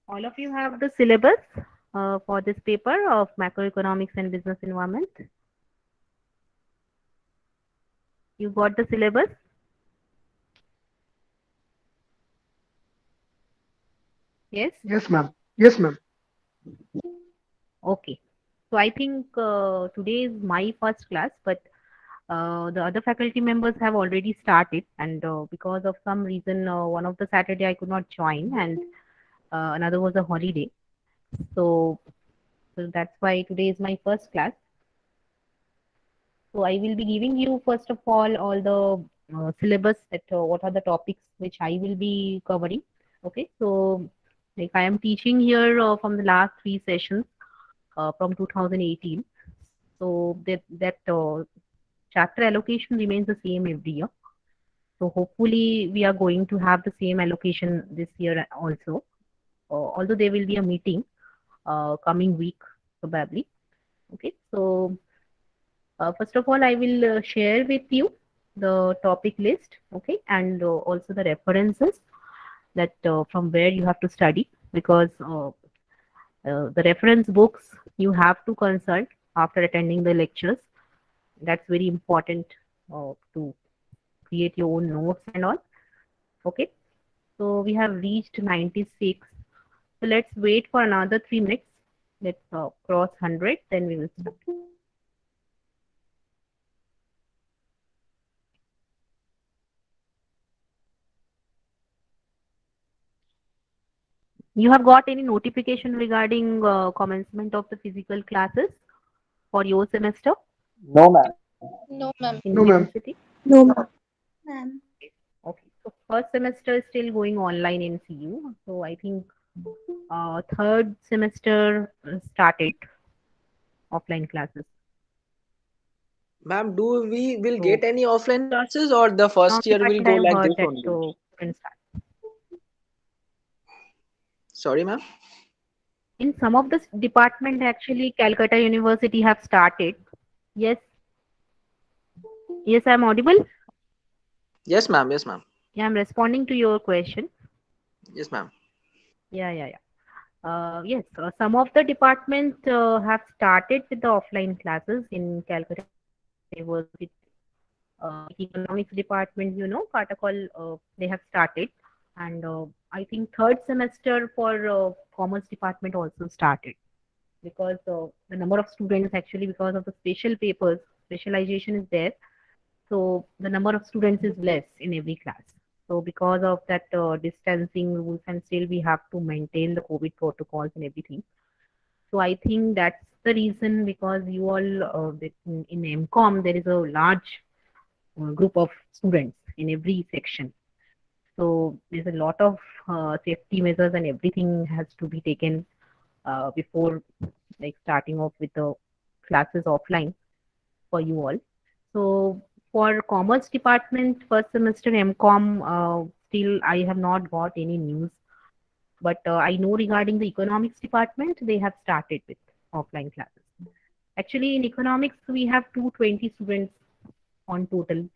All of you have the syllabus for this paper of macroeconomics and business environment. You got the syllabus? Yes? Yes, ma'am. Yes, ma'am. Okay. So I think today is my first class, but the other faculty members have already started, and because of some reason, one of the Saturday I could not join, and another was a holiday. So, so that's why today is my first class. So I will be giving you first of all the syllabus that what are the topics which I will be covering. Okay, so like I am teaching here from the last three sessions from 2018. So that chapter allocation remains the same every year. So hopefully we are going to have the same allocation this year also. Although there will be a meeting coming week probably. Okay, so first of all, I will share with you the topic list, okay, and also the references that from where you have to study because the reference books you have to consult after attending the lectures. That's very important to create your own notes and all. Okay, so we have reached 96. So let's wait for another 3 minutes. Let's cross 100, then we will start. You have got any notification regarding commencement of the physical classes for your semester No, ma'am. No, ma'am. in No, ma'am. university? No, ma'am. Okay, so first semester is still going online in CU. So I think third semester started offline classes. Ma'am, do we will So get any offline classes or the from first year will department go I have like heard this that only? students start. Sorry, ma'am. In some of the department actually Calcutta University have started. Yes, yes, I'm audible. Yes, ma'am. Yes, ma'am. Yeah, I'm responding to your question. Yes, ma'am. Yeah. Yes, some of the departments have started with the offline classes in Calcutta University. Like economics department, Katakol, they have started, and I think third semester for commerce department also started because the number of students actually because of the special papers specialization is there, so the number of students is less in every class. So because of that distancing rules and still we have to maintain the COVID protocols and everything. So I think that's the reason because you all in Mcom there is a large group of students in every section. So there's a lot of safety measures and everything has to be taken before like starting off with the classes offline for you all. So for commerce department first semester MCom, still I have not got any news, but I know regarding the economics department they have started with offline classes. Actually, in economics we have 220 students on total.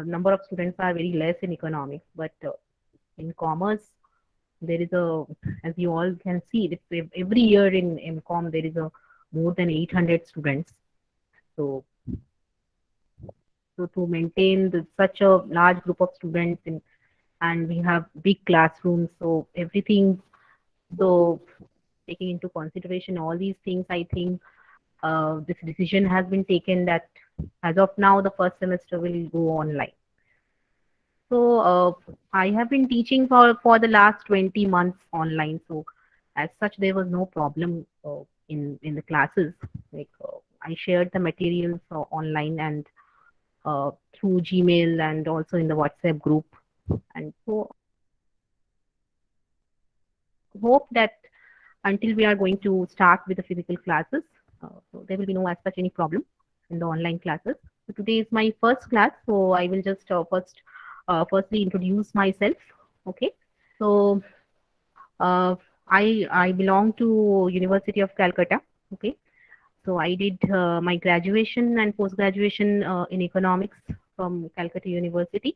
Number of students are very less in economics, but in commerce there is a, as you all can see, every year in MCom there is a more than 800 students. So so to maintain such a large group of students in, and we have big classrooms, so everything, so taking into consideration all these things, I think this decision has been taken that as of now the first semester will go online. So I have been teaching for the last 20 months online. So as such, there was no problem in the classes. Like I shared the materials online and through Gmail and also in the WhatsApp group. And so hope that until we are going to start with the physical classes, so there will be no as such any problem in the online classes. So today is my first class, so I will just firstly introduce myself. Okay, so uh, I belong to University of Calcutta. Okay, so I did my graduation and post graduation in economics from Calcutta University,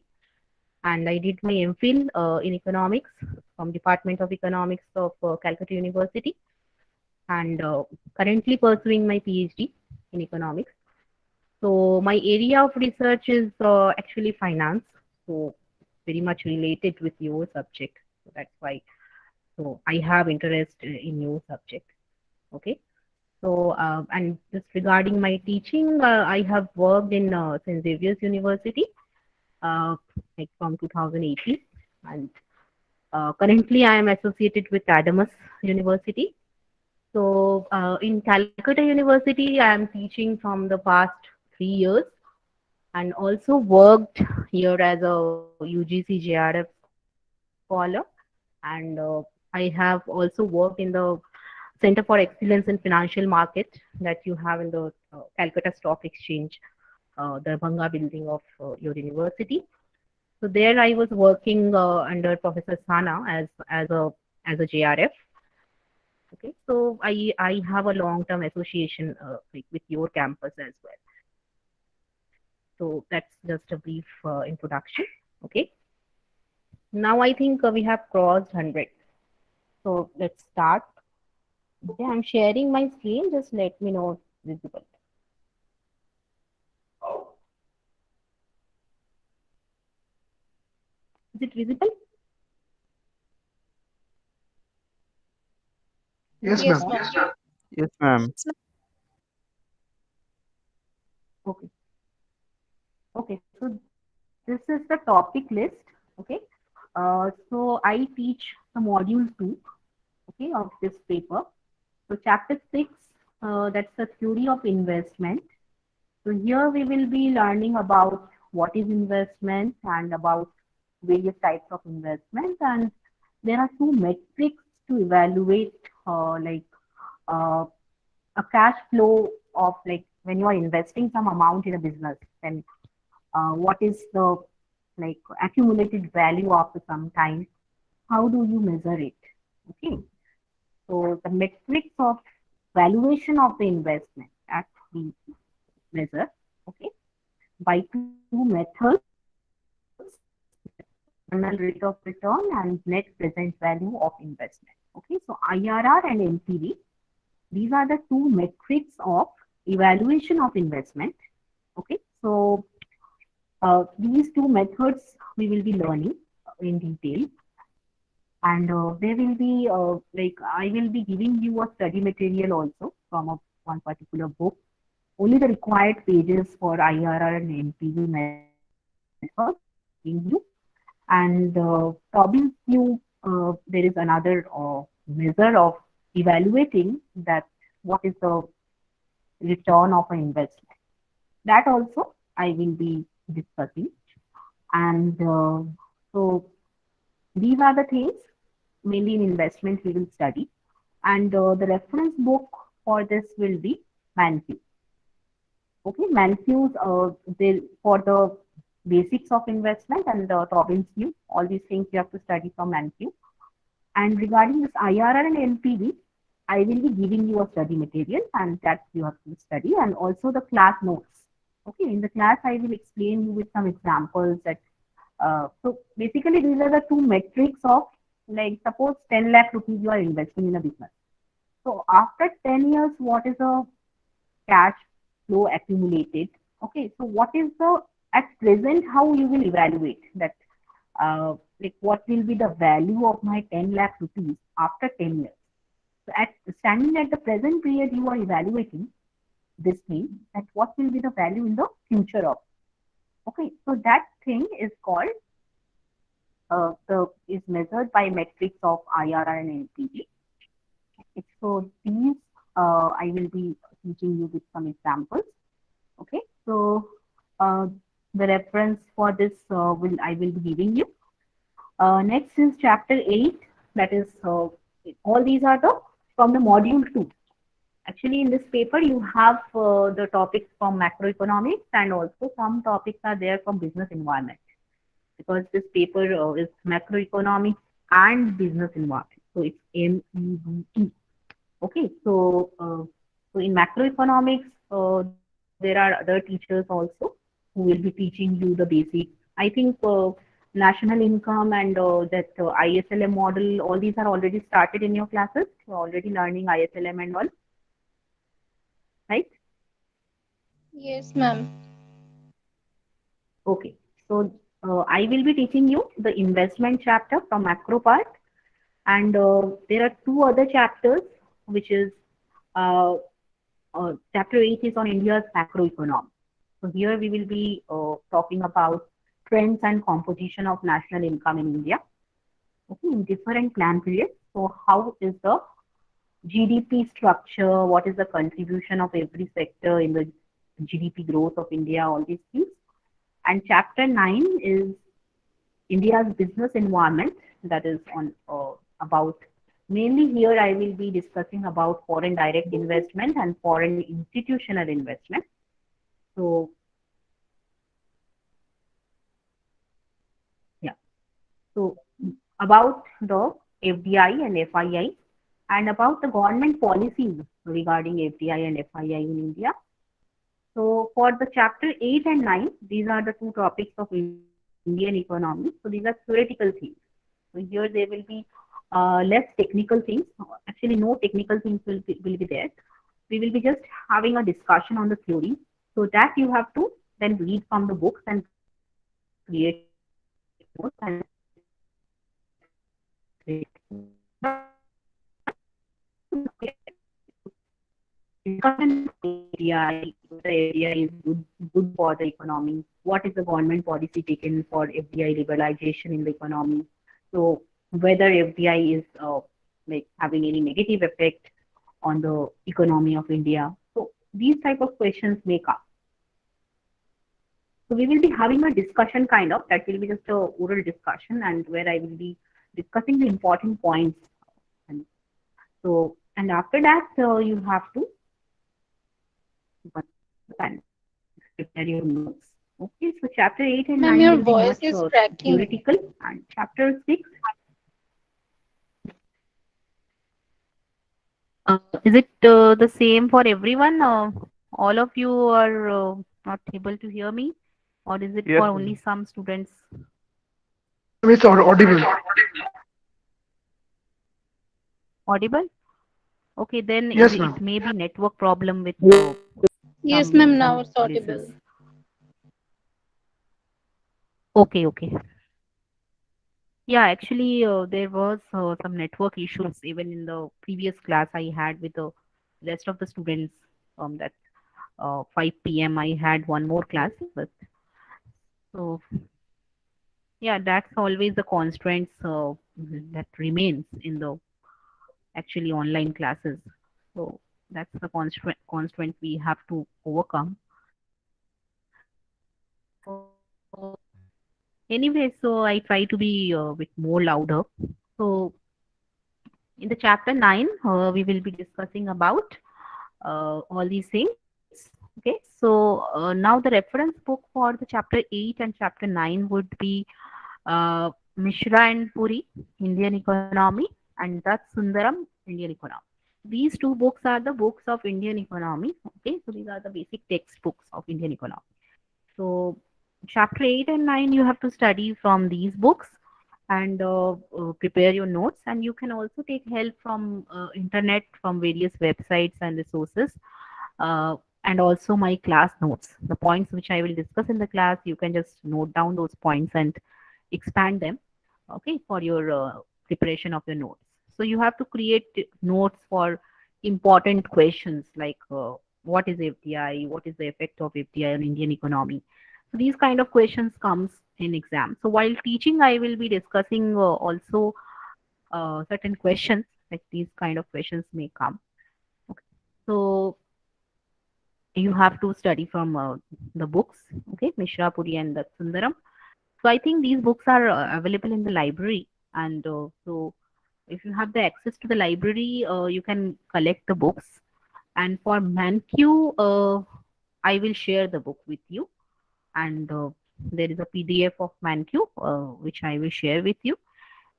and I did my MPhil in economics from Department of Economics of Calcutta University, and currently pursuing my PhD in economics. So my area of research is actually finance, so very much related with your subject. So that's why. So I have interest in your subject. Okay. So and just regarding my teaching, I have worked in St. Xavier's University, uh, like from 2018, and currently I am associated with Adamus University. So in Calcutta University, I am teaching from the past 3 years, and also worked here as a UGC JRF scholar. And I have also worked in the Center for Excellence in Financial Market that you have in the Calcutta Stock Exchange, the Bhanga building of your university. So there I was working under Professor Sana as a JRF. Okay, so I have a long term association like with your campus as well. So that's just a brief introduction. Okay, now I think we have crossed 100. So let's start. Okay, I'm sharing my screen. Just let me know if it's visible. Is it visible? Yes, Yes, ma'am. ma'am. Yes, ma'am. Okay. Okay. So this is the topic list. Okay. So I teach the module 2. Okay, of this paper. So chapter 6. That's the theory of investment. So here we will be learning about what is investment and about various types of investment, and there are two metrics to evaluate uh, a cash flow of, like, when you are investing some amount in a business, then what is the, like, accumulated value after some time, how do you measure it? Okay, so the metrics of valuation of the investment that we measure, okay, by two methods, internal rate of return and net present value of investment. Okay, so IRR and NPV, these are the two metrics of evaluation of investment. Okay, so these two methods we will be learning in detail, and they will be like, I will be giving you a study material also from one particular book. Only the required pages for IRR and NPV methods giving you, and Tobin's view, there is another measure of evaluating that what is the return of an investment. That also I will be discussing. And so these are the things mainly in investment we will study. And the reference book for this will be Mancu. Okay, Mancu's for the basics of investment and Tobin's view, all these things you have to study from Mancu. And regarding this IRR and NPV, I will be giving you a study material, and that you have to study, and also the class notes. Okay, in the class I will explain you with some examples that. So basically, these are the two metrics of, like, suppose 10 lakh rupees you are investing in a business. So after 10 years, what is the cash flow accumulated? Okay, so what is the, at present, how you will evaluate that? Like, what will be the value of my 10 lakh rupees after 10 years? So at standing at the present period, you are evaluating this thing, that what will be the value in the future of. Okay, so that thing is called is measured by metrics of IRR and NPV. So these I will be teaching you with some examples. Okay, so uh, the reference for this I will be giving you. Next is chapter 8. That is all these are the from the module 2. Actually, in this paper, you have the topics from macroeconomics, and also some topics are there from business environment, because this paper is macroeconomics and business environment. So it's MEBE. Okay, so in macroeconomics, there are other teachers also who will be teaching you the basics. I think national income and that ISLM model, all these are already started in your classes. You're already learning ISLM and all, right? Yes, ma'am. Okay. So I will be teaching you the investment chapter from macro part, and there are two other chapters, which is uh, chapter 8 is on India's macroeconomy. So here we will be talking about trends and composition of national income in India, okay, in different plan periods. So how is the GDP structure? What is the contribution of every sector in the GDP growth of India? All these things. And chapter 9 is India's business environment. That is on about mainly here I will be discussing about foreign direct investment and foreign institutional investment. So yeah. So about the FDI and FII and about the government policies regarding FDI and FII in India. So for the chapter 8 and 9, these are the two topics of Indian economy. So these are theoretical things. So here there will be less technical things. Actually, no technical things will be there. We will be just having a discussion on the theory. So that you have to then read from the books and create your notes and discussion FDI, whether FDI is good for the economy, what is the government policy taken for FDI liberalization in the economy. So whether FDI is like having any negative effect on the economy of India. So these type of questions may come. So we will be having a discussion kind of that will be just a oral discussion and where I will be discussing the important points. And so and after that you have to and prepare your notes. Okay, so chapter 8 and Ma'am, 9 your will be voice much is cracking. theoretical, and chapter 6. Is it the same for everyone? All of you are not able to hear me, or is it Yes, for only ma'am. some students Yes, ma'am. It's audible. audible? Okay, then Yes, it ma'am. may be network problem with Yes, ma'am, now some it's places. audible. Okay, okay. Yeah, actually, there was some network issues even in the previous class I had with the rest of the students. That 5 p.m. I had one more class, but so yeah, that's always the constraints that remains in the actually online classes. So that's the constraint we have to overcome. So anyway, so I try to be a bit more louder. So in the chapter 9, we will be discussing about all these things. Okay, so now the reference book for the chapter 8 and chapter 9 would be Mishra and Puri, Indian Economy, and Dutt Sundaram, Indian Economy. These two books are the books of Indian economy. Okay, so these are the basic textbooks of Indian economy. So chapter 8 and 9 you have to study from these books and prepare your notes, and you can also take help from internet, from various websites and resources, uh, and also my class notes, the points which I will discuss in the class. You can just note down those points and expand them, okay, for your preparation of your notes. So you have to create notes for important questions like what is FDI, what is the effect of FDI on Indian economy. So these kind of questions comes in exam. So while teaching I will be discussing also certain questions, like these kind of questions may come. Okay. So you have to study from the books, okay, Mishra Puri and the Sundaram. So I think these books are available in the library, and so if you have the access to the library, you can collect the books. And for ManQ, I will share the book with you, and there is a PDF of ManQ which I will share with you.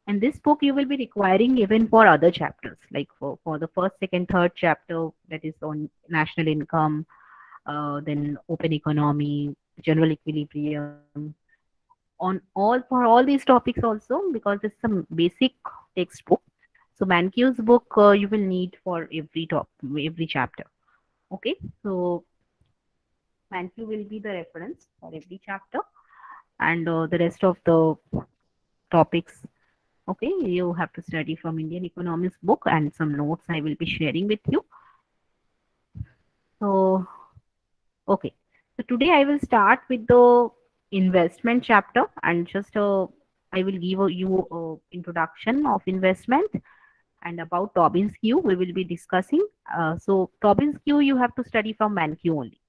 And this book you will be requiring even for other chapters, like for the first, second, third chapter that is on national income, then open economy, general equilibrium, all these on all for all these topics also, because it's some basic textbook. So Mankew's book you will need for every chapter. Okay, so Mankew will be the reference for every chapter, and the rest of the topics. Okay, you have to study from Indian economics book, and some notes I will be sharing with you. So okay, so today I will start with the investment chapter, and just I will give you introduction of investment, and about Tobin's Q we will be discussing. So Tobin's Q you have to study from Mankew only.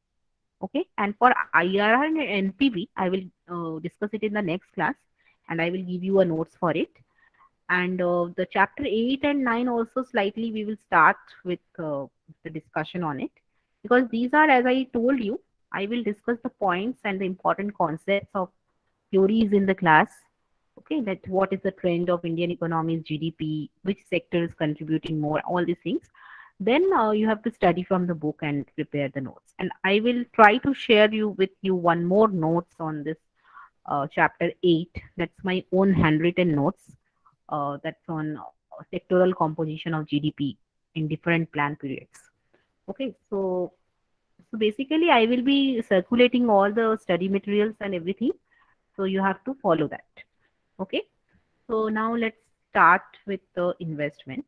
Okay, and for IRR and NPV I will discuss it in the next class, and I will give you a notes for it. And the chapter 8 and 9 also slightly we will start with the discussion on it, because these are, as I told you, I will discuss the points and the important concepts of theories in the class. Okay, that what is the trend of Indian economy's GDP, which sector is contributing more, all these things. Then you have to study from the book and prepare the notes, and I will try to share you with you one more notes on this chapter 8. That's my own handwritten notes. That's on sectoral composition of GDP in different plan periods. Okay, so basically I will be circulating all the study materials and everything, so you have to follow that. Okay, so now let's start with the investment.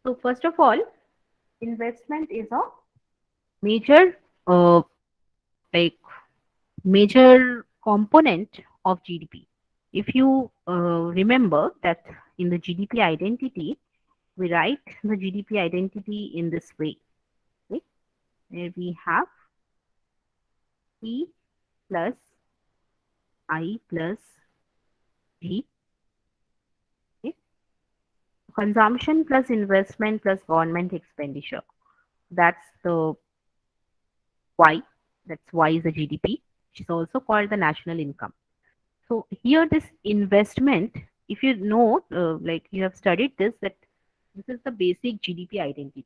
So first of all, investment is a major like major component of GDP. If you remember that in the GDP identity, we write the GDP identity in this way, okay? Where we have P plus I plus G, okay? Consumption plus investment plus government expenditure. That's the Y. That's Y is the GDP, which is also called the national income. So here this investment, if you know, like you have studied this, that this is the basic GDP identity.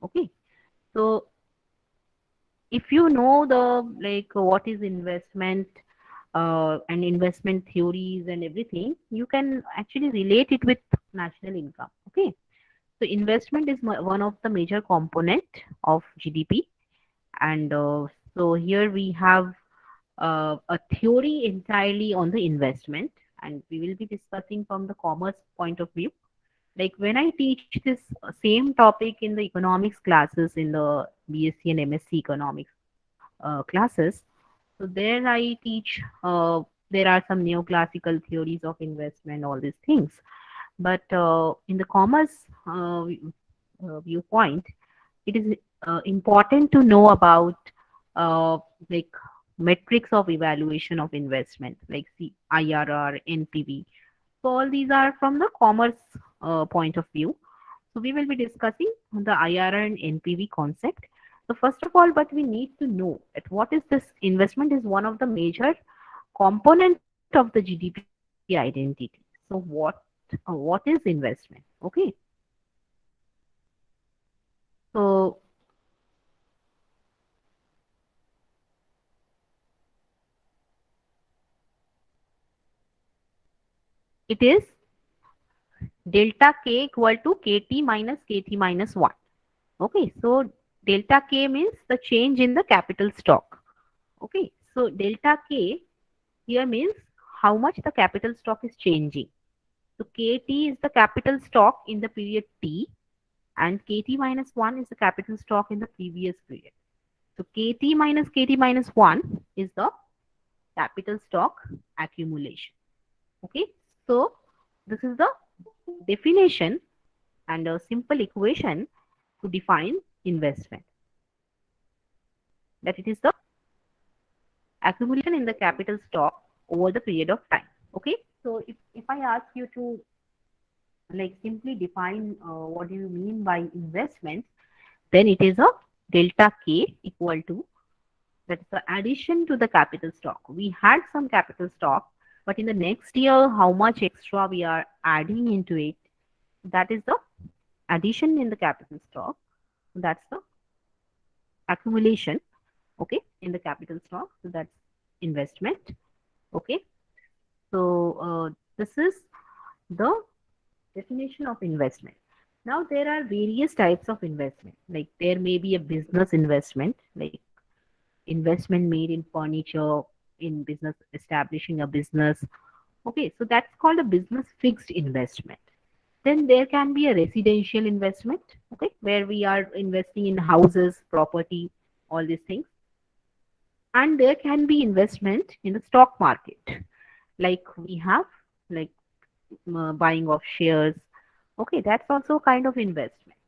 Okay. So if you know the like what is investment and investment theories and everything, you can actually relate it with national income. Okay. So investment is one of the major component of GDP, and so here we have a theory entirely on the investment, and we will be discussing from the commerce point of view. Like when I teach this same topic in the economics classes in the BSc and MSc economics classes, so there I teach. There are some neoclassical theories of investment, all these things. But in the commerce viewpoint, it is important to know about uh, like metrics of evaluation of investment, like IRR, NPV. So all these are from the commerce point of view. So we will be discussing the IRR and NPV concept. So first of all, but we need to know that what is this investment is one of the major component of the GDP identity. So what is investment? Okay. So it is delta K equal to KT minus KT minus 1. Okay, so delta K means the change in the capital stock. Okay, so delta K here means how much the capital stock is changing. So KT is the capital stock in the period T, and KT minus 1 is the capital stock in the previous period. So KT minus KT minus 1 is the capital stock accumulation. Okay, so this is the definition and a simple equation to define investment. That it is the accumulation in the capital stock over the period of time. Okay, so if I ask you to like simply define what do you mean by investment, then it is a delta K equal to, that's the addition to the capital stock. We had some capital stock, but in the next year, how much extra we are adding into it, that is the addition in the capital stock. That's the accumulation, okay, in the capital stock. So that's investment. Okay, so this is the definition of investment. Now there are various types of investment. Like there may be a business investment, like investment made in furniture, in business, establishing a business. Okay, so that's called a business fixed investment. Then there can be a residential investment, okay, where we are investing in houses, property, all these things. And there can be investment in the stock market, like we have, like buying of shares. Okay, that's also a kind of investment.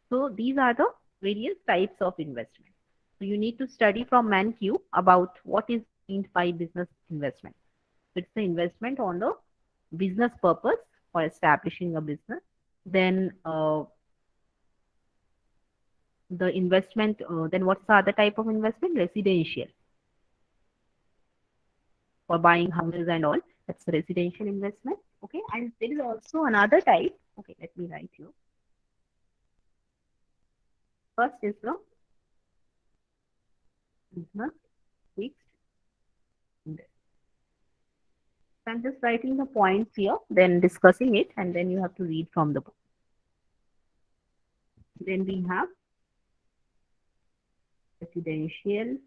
So these are the various types of investment. So you need to study from ManQ about what is meant by business investment. It's the investment on the business purpose for establishing a business. Then the investment, then what's the other type of investment? Residential, for buying houses and all. That's the residential investment. Okay, and there is also another type. Okay, let me write you. First is the business fixed investment. I'm just writing the points here, then discussing it, and then you have to read from the book. Then we have residential,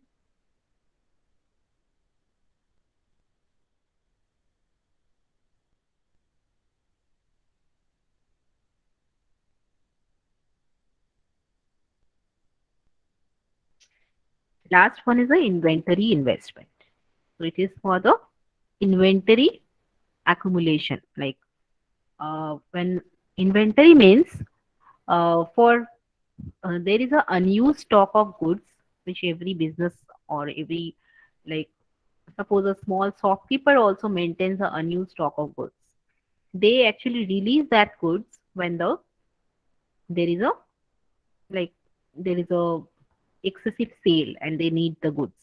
last one is the inventory investment. So it is for the inventory accumulation. Like when inventory means for there is a unused stock of goods which every business or every, like suppose a small shopkeeper also maintains an unused stock of goods. They actually release that goods when there is a, like there is a excessive sale and they need the goods,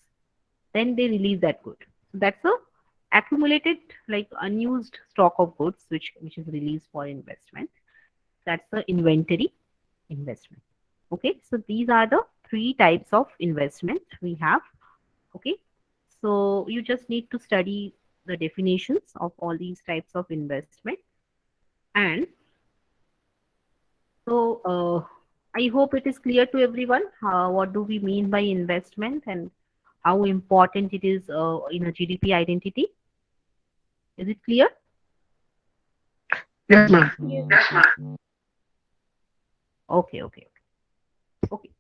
then they release that good. So that's a accumulated, like unused stock of goods which is released for investment. That's the inventory investment. Okay, so these are the three types of investment we have. Okay, so you just need to study the definitions of all these types of investment. And so I hope it is clear to everyone what do we mean by investment and how important it is in a GDP identity. Is it clear? Yes, ma'am. Yes. Okay, okay, okay.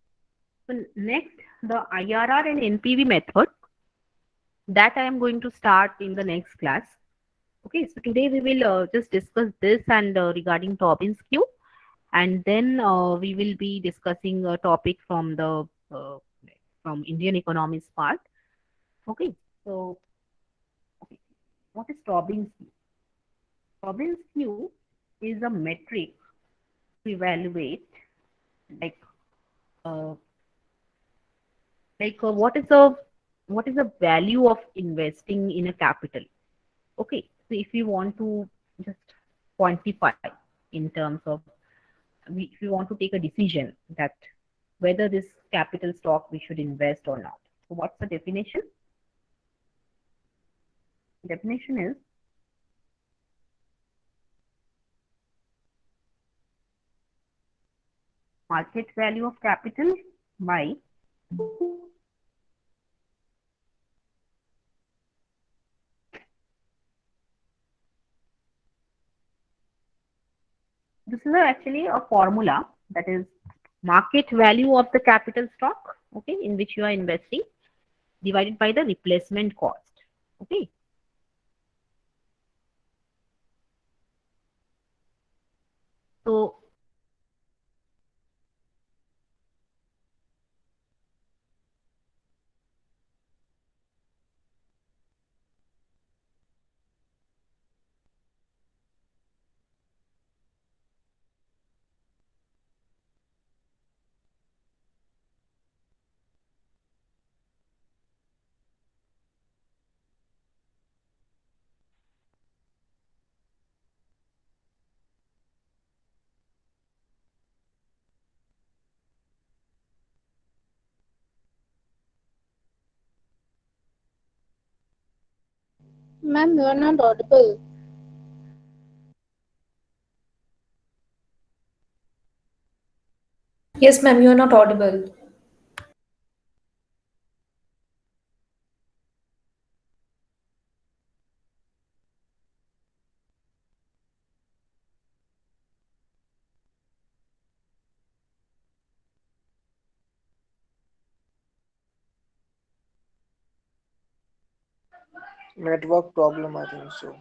So next, the IRR and NPV method that I am going to start in the next class. Okay, so today we will just discuss this and regarding Tobin's Q, and then we will be discussing a topic from the from Indian economics part. Okay, so okay, what is Tobin's Q? Tobin's Q is a metric to evaluate, like uh, what is the value of investing in a capital. Okay, so if you want to just quantify in terms of, if you want to take a decision that whether this capital stock we should invest or not. So what's the definition? Definition is market value of capital by this is actually a formula, that is market value of the capital stock, okay, in which you are investing, divided by the replacement cost. Okay, so Ma'am, you are not audible. Yes, ma'am, you are not audible. Network problem, I think so.